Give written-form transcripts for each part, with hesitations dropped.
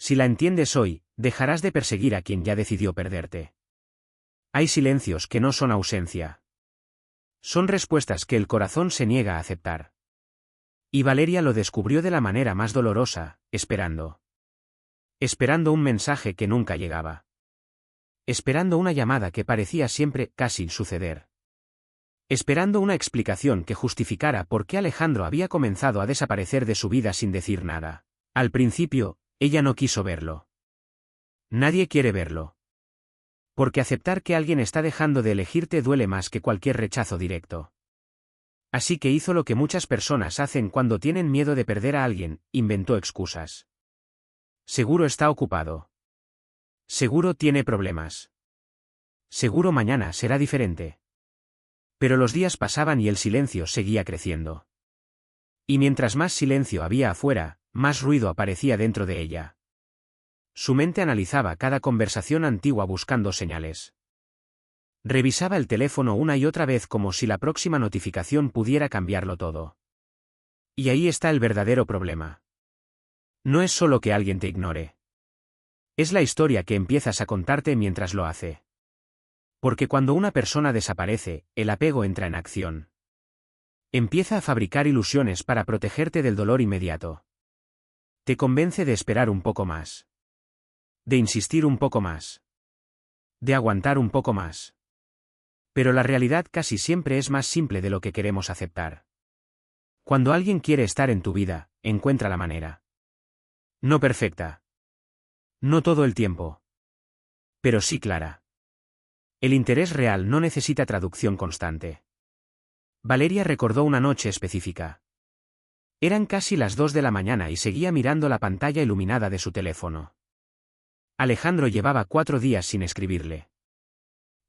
Si la entiendes hoy, dejarás de perseguir a quien ya decidió perderte. Hay silencios que no son ausencia. Son respuestas que el corazón se niega a aceptar. Y Valeria lo descubrió de la manera más dolorosa, esperando. Esperando un mensaje que nunca llegaba. Esperando una llamada que parecía siempre casi suceder. Esperando una explicación que justificara por qué Alejandro había comenzado a desaparecer de su vida sin decir nada. Al principio, ella no quiso verlo. Nadie quiere verlo. Porque aceptar que alguien está dejando de elegirte duele más que cualquier rechazo directo. Así que hizo lo que muchas personas hacen cuando tienen miedo de perder a alguien, inventó excusas. Seguro está ocupado. Seguro tiene problemas. Seguro mañana será diferente. Pero los días pasaban y el silencio seguía creciendo. Y mientras más silencio había afuera, más ruido aparecía dentro de ella. Su mente analizaba cada conversación antigua buscando señales. Revisaba el teléfono una y otra vez como si la próxima notificación pudiera cambiarlo todo. Y ahí está el verdadero problema. No es solo que alguien te ignore. Es la historia que empiezas a contarte mientras lo hace. Porque cuando una persona desaparece, el apego entra en acción. Empieza a fabricar ilusiones para protegerte del dolor inmediato. Te convence de esperar un poco más. De insistir un poco más. De aguantar un poco más. Pero la realidad casi siempre es más simple de lo que queremos aceptar. Cuando alguien quiere estar en tu vida, encuentra la manera. No perfecta. No todo el tiempo. Pero sí clara. El interés real no necesita traducción constante. Valeria recordó una noche específica. Eran casi las 2 de la mañana y seguía mirando la pantalla iluminada de su teléfono. Alejandro llevaba 4 días sin escribirle.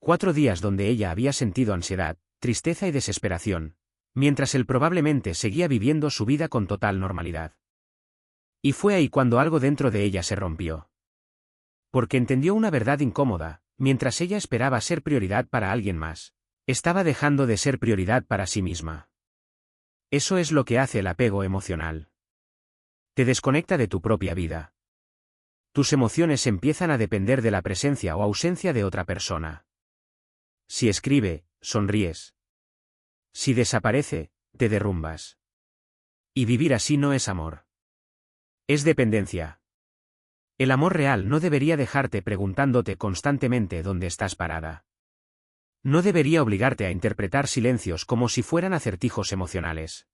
4 días donde ella había sentido ansiedad, tristeza y desesperación, mientras él probablemente seguía viviendo su vida con total normalidad. Y fue ahí cuando algo dentro de ella se rompió. Porque entendió una verdad incómoda, mientras ella esperaba ser prioridad para alguien más, estaba dejando de ser prioridad para sí misma. Eso es lo que hace el apego emocional. Te desconecta de tu propia vida. Tus emociones empiezan a depender de la presencia o ausencia de otra persona. Si escribe, sonríes. Si desaparece, te derrumbas. Y vivir así no es amor. Es dependencia. El amor real no debería dejarte preguntándote constantemente dónde estás parada. No debería obligarte a interpretar silencios como si fueran acertijos emocionales.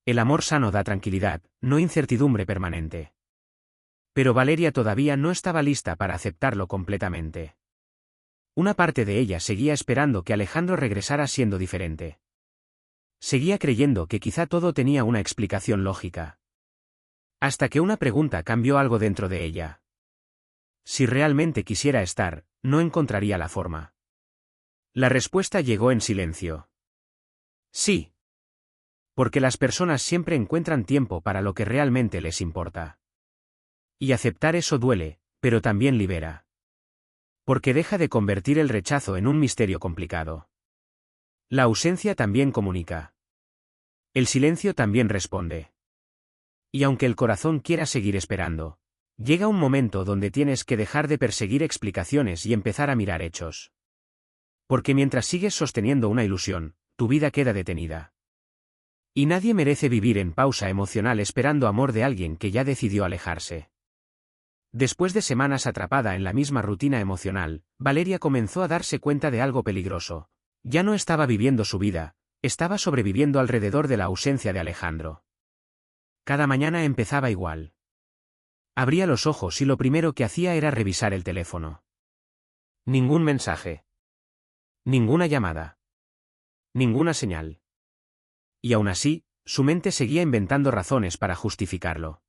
El amor sano da tranquilidad, no incertidumbre permanente. Pero Valeria todavía no estaba lista para aceptarlo completamente. Una parte de ella seguía esperando que Alejandro regresara siendo diferente. Seguía creyendo que quizá todo tenía una explicación lógica. Hasta que una pregunta cambió algo dentro de ella. Si realmente quisiera estar, no encontraría la forma. La respuesta llegó en silencio. Sí. Porque las personas siempre encuentran tiempo para lo que realmente les importa. Y aceptar eso duele, pero también libera. Porque deja de convertir el rechazo en un misterio complicado. La ausencia también comunica. El silencio también responde. Y aunque el corazón quiera seguir esperando, llega un momento donde tienes que dejar de perseguir explicaciones y empezar a mirar hechos. Porque mientras sigues sosteniendo una ilusión, tu vida queda detenida. Y nadie merece vivir en pausa emocional esperando amor de alguien que ya decidió alejarse. Después de semanas atrapada en la misma rutina emocional, Valeria comenzó a darse cuenta de algo peligroso. Ya no estaba viviendo su vida, estaba sobreviviendo alrededor de la ausencia de Alejandro. Cada mañana empezaba igual. Abría los ojos y lo primero que hacía era revisar el teléfono. Ningún mensaje. Ninguna llamada. Ninguna señal. Y aún así, su mente seguía inventando razones para justificarlo.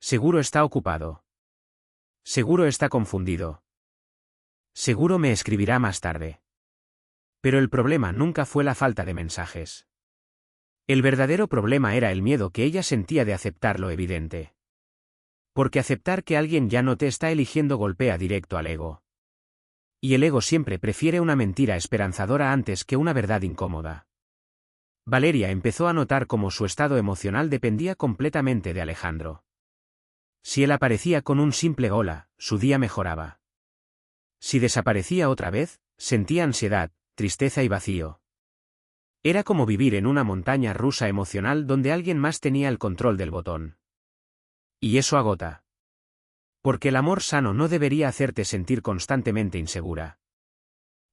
Seguro está ocupado. Seguro está confundido. Seguro me escribirá más tarde. Pero el problema nunca fue la falta de mensajes. El verdadero problema era el miedo que ella sentía de aceptar lo evidente. Porque aceptar que alguien ya no te está eligiendo golpea directo al ego. Y el ego siempre prefiere una mentira esperanzadora antes que una verdad incómoda. Valeria empezó a notar cómo su estado emocional dependía completamente de Alejandro. Si él aparecía con un simple hola, su día mejoraba. Si desaparecía otra vez, sentía ansiedad, tristeza y vacío. Era como vivir en una montaña rusa emocional donde alguien más tenía el control del botón. Y eso agota. Porque el amor sano no debería hacerte sentir constantemente insegura.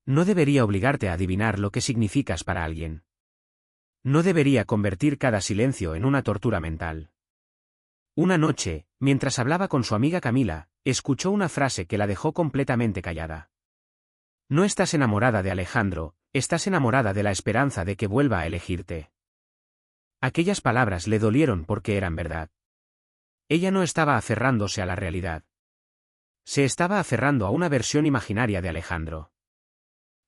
No debería obligarte a adivinar lo que significas para alguien. No debería convertir cada silencio en una tortura mental. Una noche, mientras hablaba con su amiga Camila, escuchó una frase que la dejó completamente callada. No estás enamorada de Alejandro, estás enamorada de la esperanza de que vuelva a elegirte. Aquellas palabras le dolieron porque eran verdad. Ella no estaba aferrándose a la realidad. Se estaba aferrando a una versión imaginaria de Alejandro.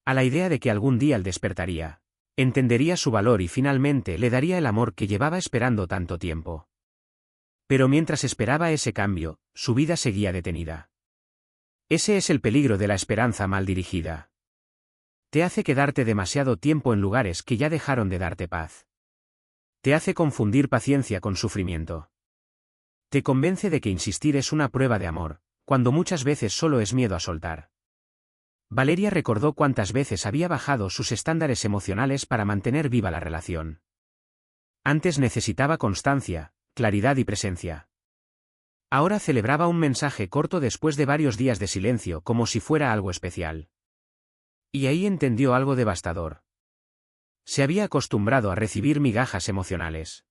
A la idea de que algún día él despertaría, entendería su valor y finalmente le daría el amor que llevaba esperando tanto tiempo. Pero mientras esperaba ese cambio, su vida seguía detenida. Ese es el peligro de la esperanza mal dirigida. Te hace quedarte demasiado tiempo en lugares que ya dejaron de darte paz. Te hace confundir paciencia con sufrimiento. Te convence de que insistir es una prueba de amor, cuando muchas veces solo es miedo a soltar. Valeria recordó cuántas veces había bajado sus estándares emocionales para mantener viva la relación. Antes necesitaba constancia, claridad y presencia. Ahora celebraba un mensaje corto después de varios días de silencio como si fuera algo especial. Y ahí entendió algo devastador. Se había acostumbrado a recibir migajas emocionales.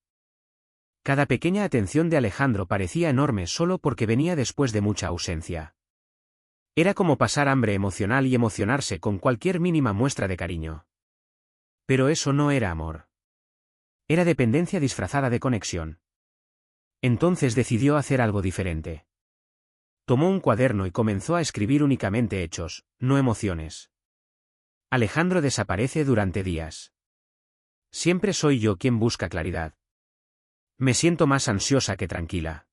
Cada pequeña atención de Alejandro parecía enorme solo porque venía después de mucha ausencia. Era como pasar hambre emocional y emocionarse con cualquier mínima muestra de cariño. Pero eso no era amor. Era dependencia disfrazada de conexión. Entonces decidió hacer algo diferente. Tomó un cuaderno y comenzó a escribir únicamente hechos, no emociones. Alejandro desaparece durante días. Siempre soy yo quien busca claridad. Me siento más ansiosa que tranquila.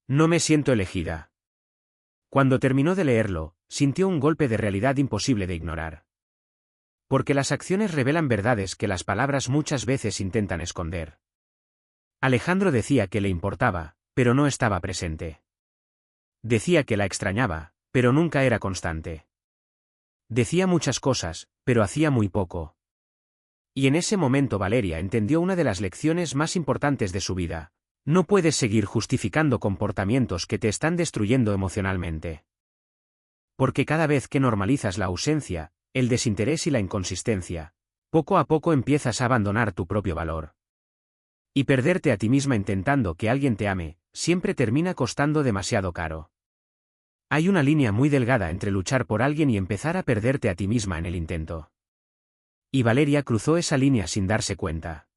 No me siento elegida. Cuando terminó de leerlo, sintió un golpe de realidad imposible de ignorar. Porque las acciones revelan verdades que las palabras muchas veces intentan esconder. Alejandro decía que le importaba, pero no estaba presente. Decía que la extrañaba, pero nunca era constante. Decía muchas cosas, pero hacía muy poco. Y en ese momento Valeria entendió una de las lecciones más importantes de su vida. No puedes seguir justificando comportamientos que te están destruyendo emocionalmente. Porque cada vez que normalizas la ausencia, el desinterés y la inconsistencia, poco a poco empiezas a abandonar tu propio valor. Y perderte a ti misma intentando que alguien te ame, siempre termina costando demasiado caro. Hay una línea muy delgada entre luchar por alguien y empezar a perderte a ti misma en el intento. Y Valeria cruzó esa línea sin darse cuenta.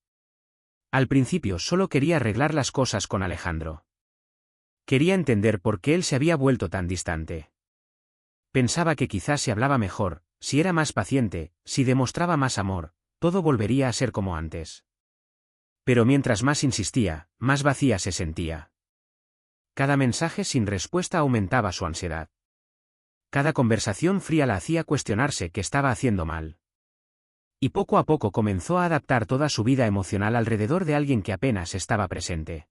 Al principio solo quería arreglar las cosas con Alejandro. Quería entender por qué él se había vuelto tan distante. Pensaba que quizás si hablaba mejor, si era más paciente, si demostraba más amor, todo volvería a ser como antes. Pero mientras más insistía, más vacía se sentía. Cada mensaje sin respuesta aumentaba su ansiedad. Cada conversación fría la hacía cuestionarse qué estaba haciendo mal. Y poco a poco comenzó a adaptar toda su vida emocional alrededor de alguien que apenas estaba presente.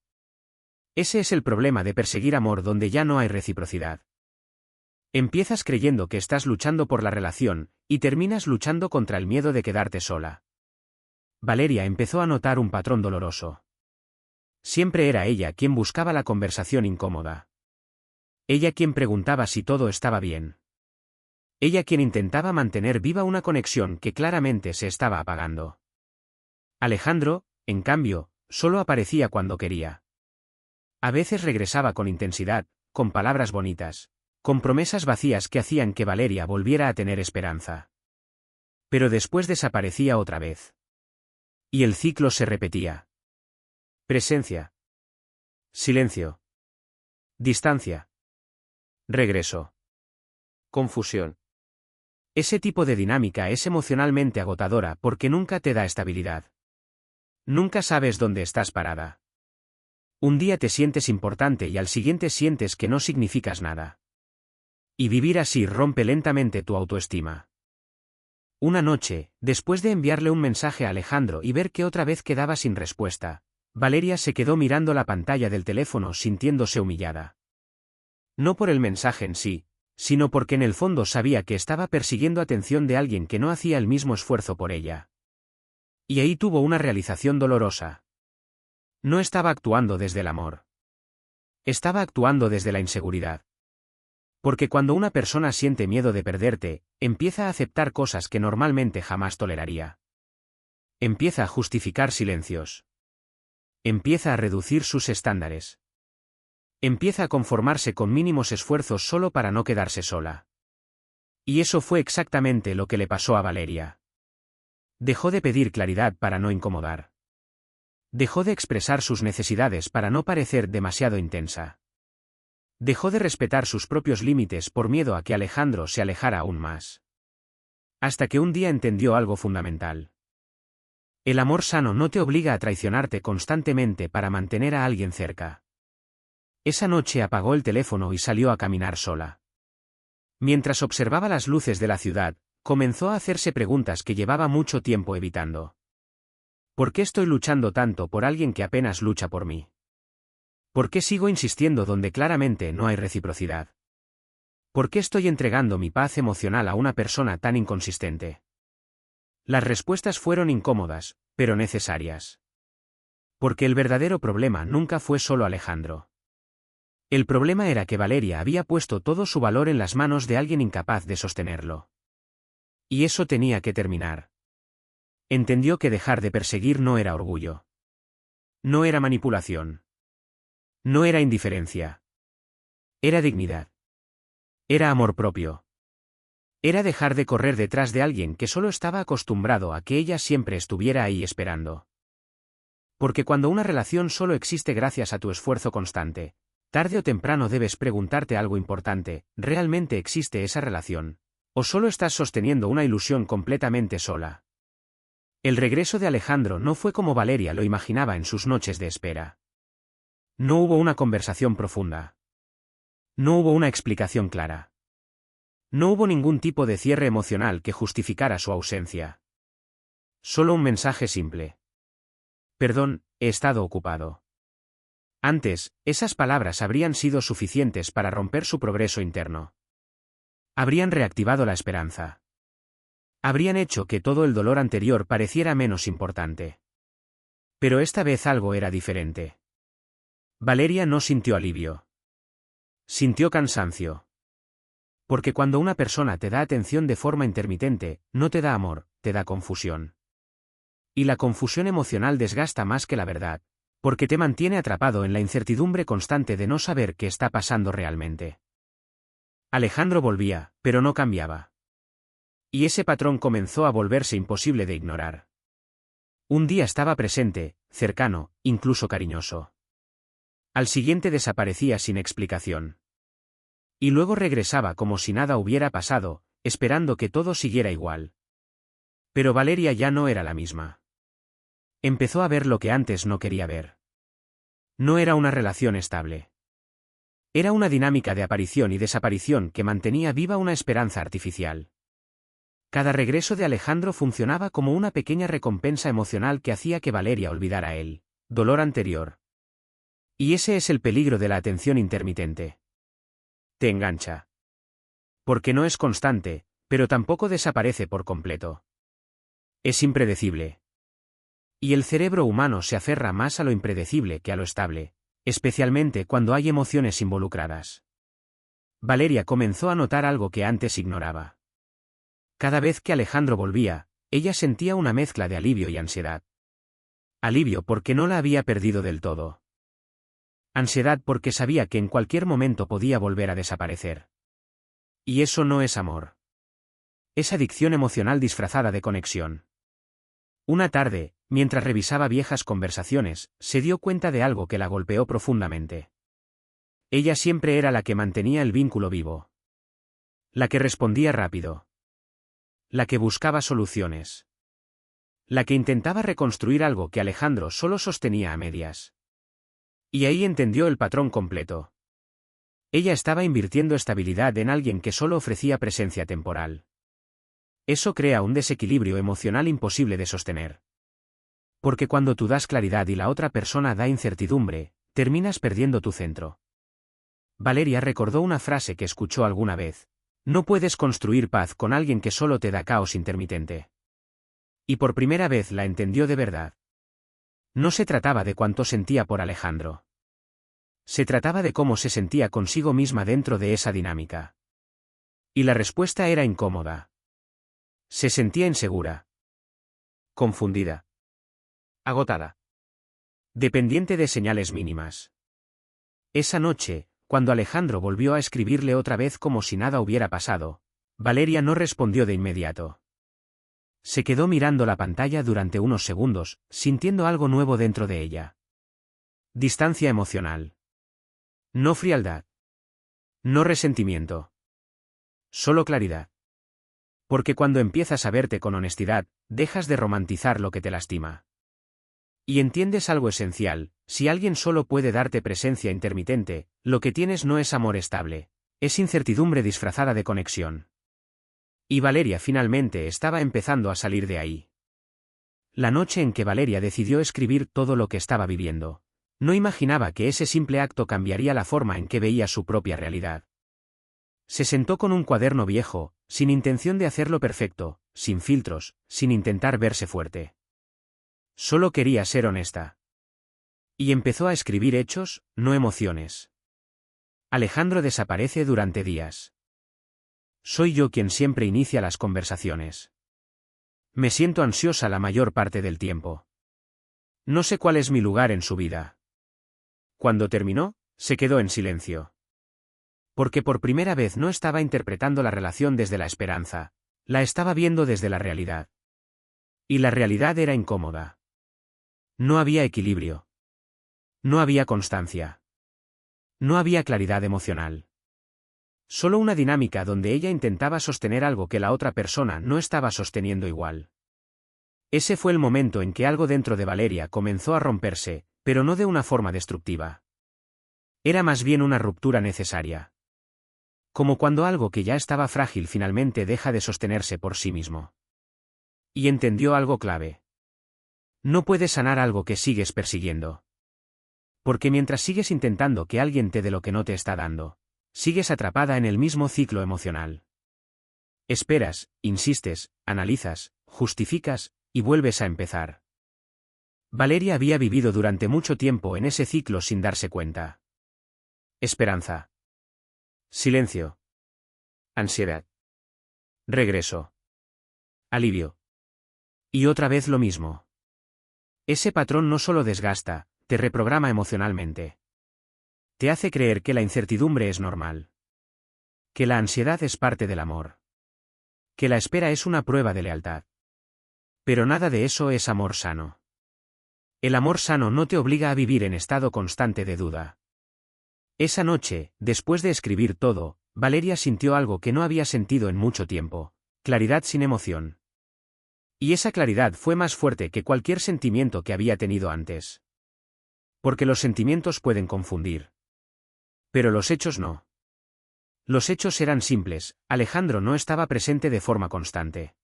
Ese es el problema de perseguir amor donde ya no hay reciprocidad. Empiezas creyendo que estás luchando por la relación, y terminas luchando contra el miedo de quedarte sola. Valeria empezó a notar un patrón doloroso. Siempre era ella quien buscaba la conversación incómoda. Ella quien preguntaba si todo estaba bien. Ella quien intentaba mantener viva una conexión que claramente se estaba apagando. Alejandro, en cambio, solo aparecía cuando quería. A veces regresaba con intensidad, con palabras bonitas, con promesas vacías que hacían que Valeria volviera a tener esperanza. Pero después desaparecía otra vez. Y el ciclo se repetía. Presencia. Silencio. Distancia. Regreso. Confusión. Ese tipo de dinámica es emocionalmente agotadora porque nunca te da estabilidad. Nunca sabes dónde estás parada. Un día te sientes importante y al siguiente sientes que no significas nada. Y vivir así rompe lentamente tu autoestima. Una noche, después de enviarle un mensaje a Alejandro y ver que otra vez quedaba sin respuesta, Valeria se quedó mirando la pantalla del teléfono sintiéndose humillada. No por el mensaje en sí, sino porque en el fondo sabía que estaba persiguiendo atención de alguien que no hacía el mismo esfuerzo por ella. Y ahí tuvo una realización dolorosa. No estaba actuando desde el amor. Estaba actuando desde la inseguridad. Porque cuando una persona siente miedo de perderte, empieza a aceptar cosas que normalmente jamás toleraría. Empieza a justificar silencios. Empieza a reducir sus estándares. Empieza a conformarse con mínimos esfuerzos solo para no quedarse sola. Y eso fue exactamente lo que le pasó a Valeria. Dejó de pedir claridad para no incomodar. Dejó de expresar sus necesidades para no parecer demasiado intensa. Dejó de respetar sus propios límites por miedo a que Alejandro se alejara aún más. Hasta que un día entendió algo fundamental. El amor sano no te obliga a traicionarte constantemente para mantener a alguien cerca. Esa noche apagó el teléfono y salió a caminar sola. Mientras observaba las luces de la ciudad, comenzó a hacerse preguntas que llevaba mucho tiempo evitando. ¿Por qué estoy luchando tanto por alguien que apenas lucha por mí? ¿Por qué sigo insistiendo donde claramente no hay reciprocidad? ¿Por qué estoy entregando mi paz emocional a una persona tan inconsistente? Las respuestas fueron incómodas, pero necesarias. Porque el verdadero problema nunca fue solo Alejandro. El problema era que Valeria había puesto todo su valor en las manos de alguien incapaz de sostenerlo. Y eso tenía que terminar. Entendió que dejar de perseguir no era orgullo. No era manipulación. No era indiferencia. Era dignidad. Era amor propio. Era dejar de correr detrás de alguien que solo estaba acostumbrado a que ella siempre estuviera ahí esperando. Porque cuando una relación solo existe gracias a tu esfuerzo constante, tarde o temprano debes preguntarte algo importante: ¿realmente existe esa relación? ¿O solo estás sosteniendo una ilusión completamente sola? El regreso de Alejandro no fue como Valeria lo imaginaba en sus noches de espera. No hubo una conversación profunda. No hubo una explicación clara. No hubo ningún tipo de cierre emocional que justificara su ausencia. Solo un mensaje simple. Perdón, he estado ocupado. Antes, esas palabras habrían sido suficientes para romper su progreso interno. Habrían reactivado la esperanza. Habrían hecho que todo el dolor anterior pareciera menos importante. Pero esta vez algo era diferente. Valeria no sintió alivio. Sintió cansancio. Porque cuando una persona te da atención de forma intermitente, no te da amor, te da confusión. Y la confusión emocional desgasta más que la verdad, porque te mantiene atrapado en la incertidumbre constante de no saber qué está pasando realmente. Alejandro volvía, pero no cambiaba. Y ese patrón comenzó a volverse imposible de ignorar. Un día estaba presente, cercano, incluso cariñoso. Al siguiente desaparecía sin explicación. Y luego regresaba como si nada hubiera pasado, esperando que todo siguiera igual. Pero Valeria ya no era la misma. Empezó a ver lo que antes no quería ver. No era una relación estable. Era una dinámica de aparición y desaparición que mantenía viva una esperanza artificial. Cada regreso de Alejandro funcionaba como una pequeña recompensa emocional que hacía que Valeria olvidara el dolor anterior. Y ese es el peligro de la atención intermitente. Te engancha. Porque no es constante, pero tampoco desaparece por completo. Es impredecible. Y el cerebro humano se aferra más a lo impredecible que a lo estable, especialmente cuando hay emociones involucradas. Valeria comenzó a notar algo que antes ignoraba. Cada vez que Alejandro volvía, ella sentía una mezcla de alivio y ansiedad. Alivio porque no la había perdido del todo. Ansiedad porque sabía que en cualquier momento podía volver a desaparecer. Y eso no es amor. Es adicción emocional disfrazada de conexión. Una tarde, mientras revisaba viejas conversaciones, se dio cuenta de algo que la golpeó profundamente. Ella siempre era la que mantenía el vínculo vivo. La que respondía rápido. La que buscaba soluciones. La que intentaba reconstruir algo que Alejandro solo sostenía a medias. Y ahí entendió el patrón completo. Ella estaba invirtiendo estabilidad en alguien que solo ofrecía presencia temporal. Eso crea un desequilibrio emocional imposible de sostener. Porque cuando tú das claridad y la otra persona da incertidumbre, terminas perdiendo tu centro. Valeria recordó una frase que escuchó alguna vez. No puedes construir paz con alguien que solo te da caos intermitente. Y por primera vez la entendió de verdad. No se trataba de cuánto sentía por Alejandro. Se trataba de cómo se sentía consigo misma dentro de esa dinámica. Y la respuesta era incómoda. Se sentía insegura. Confundida. Agotada. Dependiente de señales mínimas. Esa noche, cuando Alejandro volvió a escribirle otra vez como si nada hubiera pasado, Valeria no respondió de inmediato. Se quedó mirando la pantalla durante unos segundos, sintiendo algo nuevo dentro de ella. Distancia emocional. No frialdad. No resentimiento. Solo claridad. Porque cuando empiezas a verte con honestidad, dejas de romantizar lo que te lastima. Y entiendes algo esencial: si alguien solo puede darte presencia intermitente, lo que tienes no es amor estable, es incertidumbre disfrazada de conexión. Y Valeria finalmente estaba empezando a salir de ahí. La noche en que Valeria decidió escribir todo lo que estaba viviendo, no imaginaba que ese simple acto cambiaría la forma en que veía su propia realidad. Se sentó con un cuaderno viejo, sin intención de hacerlo perfecto, sin filtros, sin intentar verse fuerte. Solo quería ser honesta. Y empezó a escribir hechos, no emociones. Alejandro desaparece durante días. Soy yo quien siempre inicia las conversaciones. Me siento ansiosa la mayor parte del tiempo. No sé cuál es mi lugar en su vida. Cuando terminó, se quedó en silencio. Porque por primera vez no estaba interpretando la relación desde la esperanza, la estaba viendo desde la realidad. Y la realidad era incómoda. No había equilibrio. No había constancia. No había claridad emocional. Solo una dinámica donde ella intentaba sostener algo que la otra persona no estaba sosteniendo igual. Ese fue el momento en que algo dentro de Valeria comenzó a romperse, pero no de una forma destructiva. Era más bien una ruptura necesaria. Como cuando algo que ya estaba frágil finalmente deja de sostenerse por sí mismo. Y entendió algo clave. No puedes sanar algo que sigues persiguiendo. Porque mientras sigues intentando que alguien te dé lo que no te está dando, sigues atrapada en el mismo ciclo emocional. Esperas, insistes, analizas, justificas, y vuelves a empezar. Valeria había vivido durante mucho tiempo en ese ciclo sin darse cuenta. Esperanza. Silencio. Ansiedad. Regreso. Alivio. Y otra vez lo mismo. Ese patrón no solo desgasta, te reprograma emocionalmente. Te hace creer que la incertidumbre es normal. Que la ansiedad es parte del amor. Que la espera es una prueba de lealtad. Pero nada de eso es amor sano. El amor sano no te obliga a vivir en estado constante de duda. Esa noche, después de escribir todo, Valeria sintió algo que no había sentido en mucho tiempo: claridad sin emoción. Y esa claridad fue más fuerte que cualquier sentimiento que había tenido antes. Porque los sentimientos pueden confundir. Pero los hechos no. Los hechos eran simples: Alejandro no estaba presente de forma constante.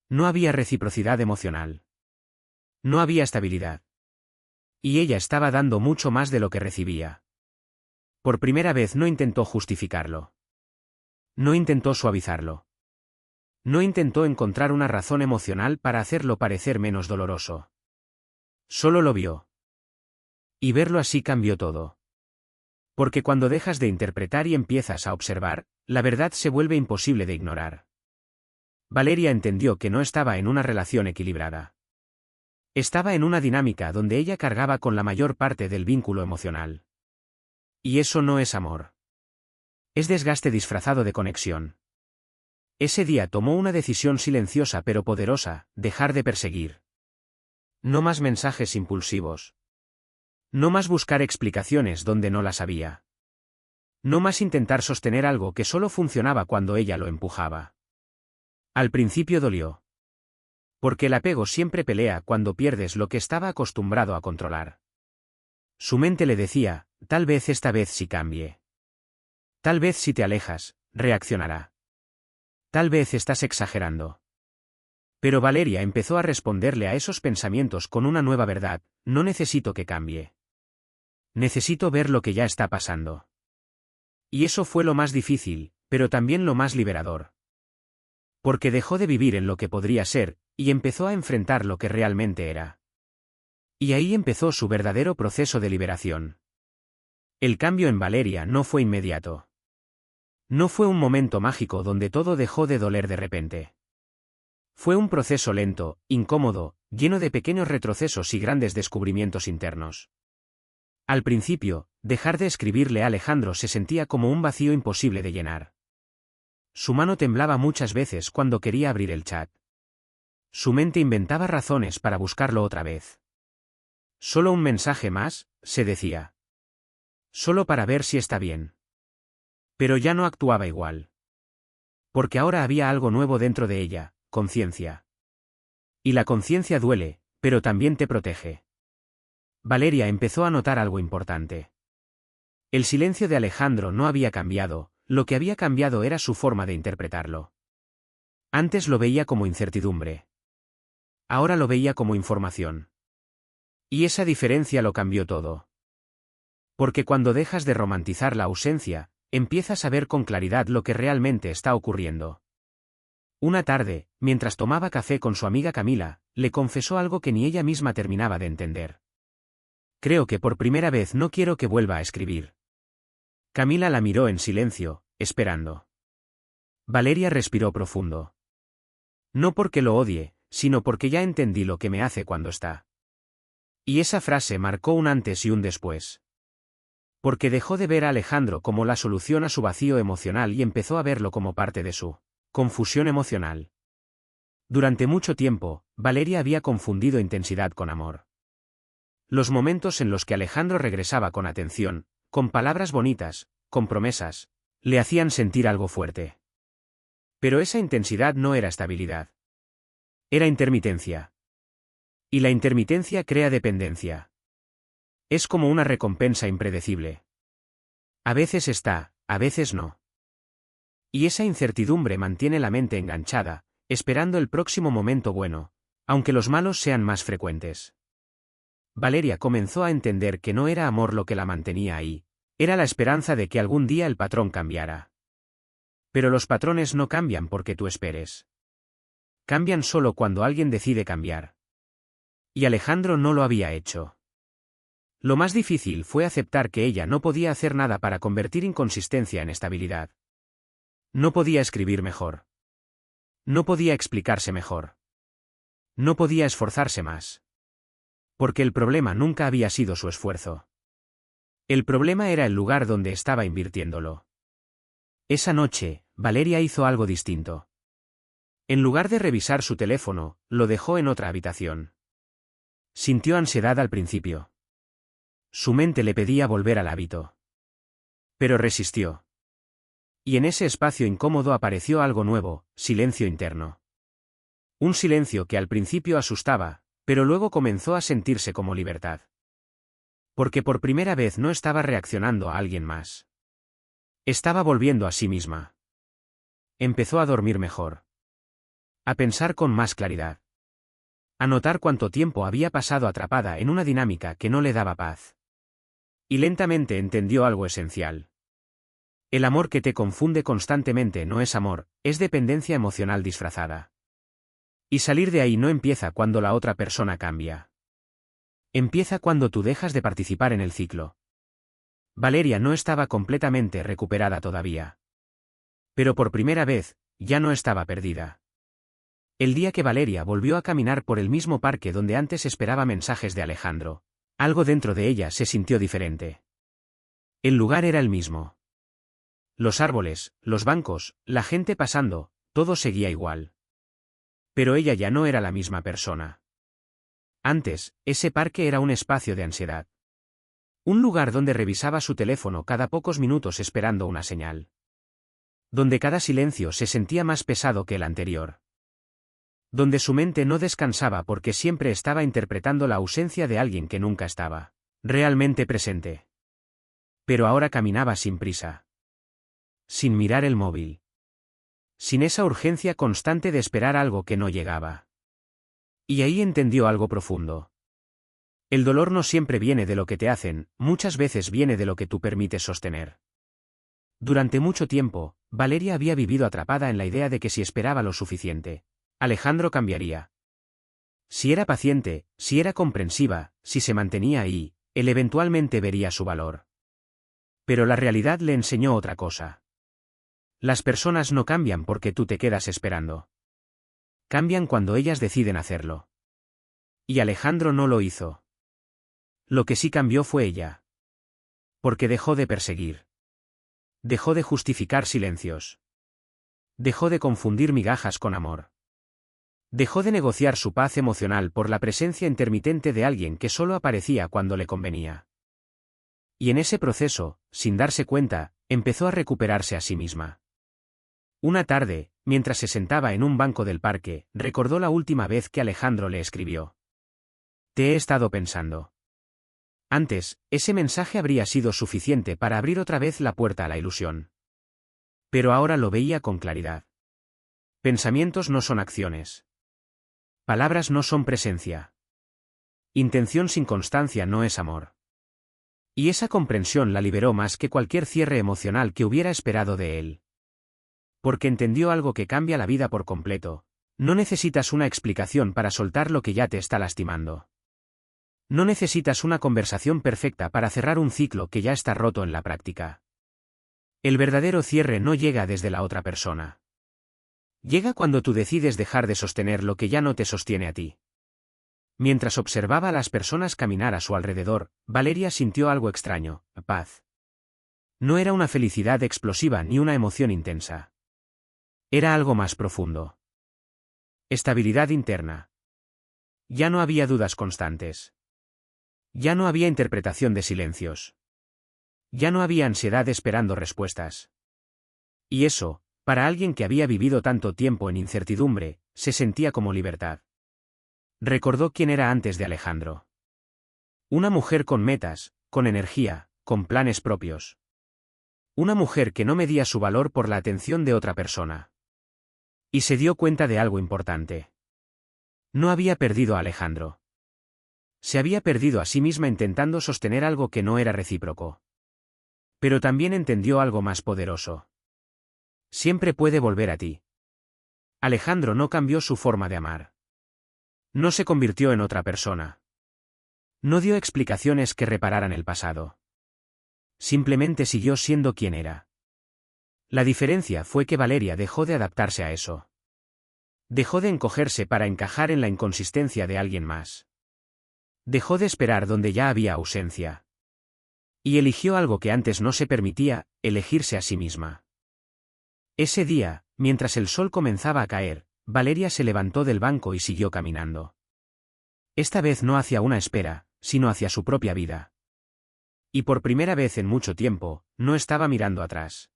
No había reciprocidad emocional. No había estabilidad. Y ella estaba dando mucho más de lo que recibía. Por primera vez no intentó justificarlo. No intentó suavizarlo. No intentó encontrar una razón emocional para hacerlo parecer menos doloroso. Solo lo vio. Y verlo así cambió todo. Porque cuando dejas de interpretar y empiezas a observar, la verdad se vuelve imposible de ignorar. Valeria entendió que no estaba en una relación equilibrada. Estaba en una dinámica donde ella cargaba con la mayor parte del vínculo emocional. Y eso no es amor. Es desgaste disfrazado de conexión. Ese día tomó una decisión silenciosa pero poderosa: dejar de perseguir. No más mensajes impulsivos. No más buscar explicaciones donde no las había. No más intentar sostener algo que solo funcionaba cuando ella lo empujaba. Al principio dolió. Porque el apego siempre pelea cuando pierdes lo que estaba acostumbrado a controlar. Su mente le decía: tal vez esta vez sí cambie. Tal vez si te alejas, reaccionará. Tal vez estás exagerando. Pero Valeria empezó a responderle a esos pensamientos con una nueva verdad: no necesito que cambie. Necesito ver lo que ya está pasando. Y eso fue lo más difícil, pero también lo más liberador. Porque dejó de vivir en lo que podría ser, y empezó a enfrentar lo que realmente era. Y ahí empezó su verdadero proceso de liberación. El cambio en Valeria no fue inmediato. No fue un momento mágico donde todo dejó de doler de repente. Fue un proceso lento, incómodo, lleno de pequeños retrocesos y grandes descubrimientos internos. Al principio, dejar de escribirle a Alejandro se sentía como un vacío imposible de llenar. Su mano temblaba muchas veces cuando quería abrir el chat. Su mente inventaba razones para buscarlo otra vez. Solo un mensaje más, se decía. Solo para ver si está bien. Pero ya no actuaba igual. Porque ahora había algo nuevo dentro de ella: conciencia. Y la conciencia duele, pero también te protege. Valeria empezó a notar algo importante. El silencio de Alejandro no había cambiado, lo que había cambiado era su forma de interpretarlo. Antes lo veía como incertidumbre. Ahora lo veía como información. Y esa diferencia lo cambió todo. Porque cuando dejas de romantizar la ausencia, empiezas a ver con claridad lo que realmente está ocurriendo. Una tarde, mientras tomaba café con su amiga Camila, le confesó algo que ni ella misma terminaba de entender. Creo que por primera vez no quiero que vuelva a escribir. Camila la miró en silencio, esperando. Valeria respiró profundo. No porque lo odie, sino porque ya entendí lo que me hace cuando está. Y esa frase marcó un antes y un después. Porque dejó de ver a Alejandro como la solución a su vacío emocional y empezó a verlo como parte de su confusión emocional. Durante mucho tiempo, Valeria había confundido intensidad con amor. Los momentos en los que Alejandro regresaba con atención, con palabras bonitas, con promesas, le hacían sentir algo fuerte. Pero esa intensidad no era estabilidad. Era intermitencia. Y la intermitencia crea dependencia. Es como una recompensa impredecible. A veces está, a veces no. Y esa incertidumbre mantiene la mente enganchada, esperando el próximo momento bueno, aunque los malos sean más frecuentes. Valeria comenzó a entender que no era amor lo que la mantenía ahí, era la esperanza de que algún día el patrón cambiara. Pero los patrones no cambian porque tú esperes. Cambian solo cuando alguien decide cambiar. Y Alejandro no lo había hecho. Lo más difícil fue aceptar que ella no podía hacer nada para convertir inconsistencia en estabilidad. No podía escribir mejor. No podía explicarse mejor. No podía esforzarse más. Porque el problema nunca había sido su esfuerzo. El problema era el lugar donde estaba invirtiéndolo. Esa noche, Valeria hizo algo distinto. En lugar de revisar su teléfono, lo dejó en otra habitación. Sintió ansiedad al principio. Su mente le pedía volver al hábito. Pero resistió. Y en ese espacio incómodo apareció algo nuevo: silencio interno. Un silencio que al principio asustaba, pero luego comenzó a sentirse como libertad. Porque por primera vez no estaba reaccionando a alguien más. Estaba volviendo a sí misma. Empezó a dormir mejor. A pensar con más claridad. A notar cuánto tiempo había pasado atrapada en una dinámica que no le daba paz. Y lentamente entendió algo esencial. El amor que te confunde constantemente no es amor, es dependencia emocional disfrazada. Y salir de ahí no empieza cuando la otra persona cambia. Empieza cuando tú dejas de participar en el ciclo. Valeria no estaba completamente recuperada todavía. Pero por primera vez, ya no estaba perdida. El día que Valeria volvió a caminar por el mismo parque donde antes esperaba mensajes de Alejandro, algo dentro de ella se sintió diferente. El lugar era el mismo. Los árboles, los bancos, la gente pasando, todo seguía igual. Pero ella ya no era la misma persona. Antes, ese parque era un espacio de ansiedad. Un lugar donde revisaba su teléfono cada pocos minutos esperando una señal. Donde cada silencio se sentía más pesado que el anterior. Donde su mente no descansaba porque siempre estaba interpretando la ausencia de alguien que nunca estaba realmente presente. Pero ahora caminaba sin prisa. Sin mirar el móvil. Sin esa urgencia constante de esperar algo que no llegaba. Y ahí entendió algo profundo. El dolor no siempre viene de lo que te hacen, muchas veces viene de lo que tú permites sostener. Durante mucho tiempo, Valeria había vivido atrapada en la idea de que si esperaba lo suficiente, Alejandro cambiaría. Si era paciente, si era comprensiva, si se mantenía ahí, él eventualmente vería su valor. Pero la realidad le enseñó otra cosa. Las personas no cambian porque tú te quedas esperando. Cambian cuando ellas deciden hacerlo. Y Alejandro no lo hizo. Lo que sí cambió fue ella. Porque dejó de perseguir. Dejó de justificar silencios. Dejó de confundir migajas con amor. Dejó de negociar su paz emocional por la presencia intermitente de alguien que solo aparecía cuando le convenía. Y en ese proceso, sin darse cuenta, empezó a recuperarse a sí misma. Una tarde, mientras se sentaba en un banco del parque, recordó la última vez que Alejandro le escribió. Te he estado pensando. Antes, ese mensaje habría sido suficiente para abrir otra vez la puerta a la ilusión. Pero ahora lo veía con claridad. Pensamientos no son acciones. Palabras no son presencia. Intención sin constancia no es amor. Y esa comprensión la liberó más que cualquier cierre emocional que hubiera esperado de él. Porque entendió algo que cambia la vida por completo. No necesitas una explicación para soltar lo que ya te está lastimando. No necesitas una conversación perfecta para cerrar un ciclo que ya está roto en la práctica. El verdadero cierre no llega desde la otra persona. Llega cuando tú decides dejar de sostener lo que ya no te sostiene a ti. Mientras observaba a las personas caminar a su alrededor, Valeria sintió algo extraño, paz. No era una felicidad explosiva ni una emoción intensa. Era algo más profundo. Estabilidad interna. Ya no había dudas constantes. Ya no había interpretación de silencios. Ya no había ansiedad esperando respuestas. Y eso, para alguien que había vivido tanto tiempo en incertidumbre, se sentía como libertad. Recordó quién era antes de Alejandro. Una mujer con metas, con energía, con planes propios. Una mujer que no medía su valor por la atención de otra persona. Y se dio cuenta de algo importante. No había perdido a Alejandro. Se había perdido a sí misma intentando sostener algo que no era recíproco. Pero también entendió algo más poderoso. Siempre puede volver a ti. Alejandro no cambió su forma de amar. No se convirtió en otra persona. No dio explicaciones que repararan el pasado. Simplemente siguió siendo quien era. La diferencia fue que Valeria dejó de adaptarse a eso. Dejó de encogerse para encajar en la inconsistencia de alguien más. Dejó de esperar donde ya había ausencia. Y eligió algo que antes no se permitía, elegirse a sí misma. Ese día, mientras el sol comenzaba a caer, Valeria se levantó del banco y siguió caminando. Esta vez no hacia una espera, sino hacia su propia vida. Y por primera vez en mucho tiempo, no estaba mirando atrás.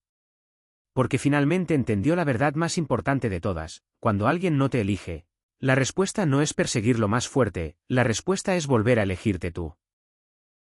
Porque finalmente entendió la verdad más importante de todas: cuando alguien no te elige, la respuesta no es perseguir lo más fuerte, la respuesta es volver a elegirte tú.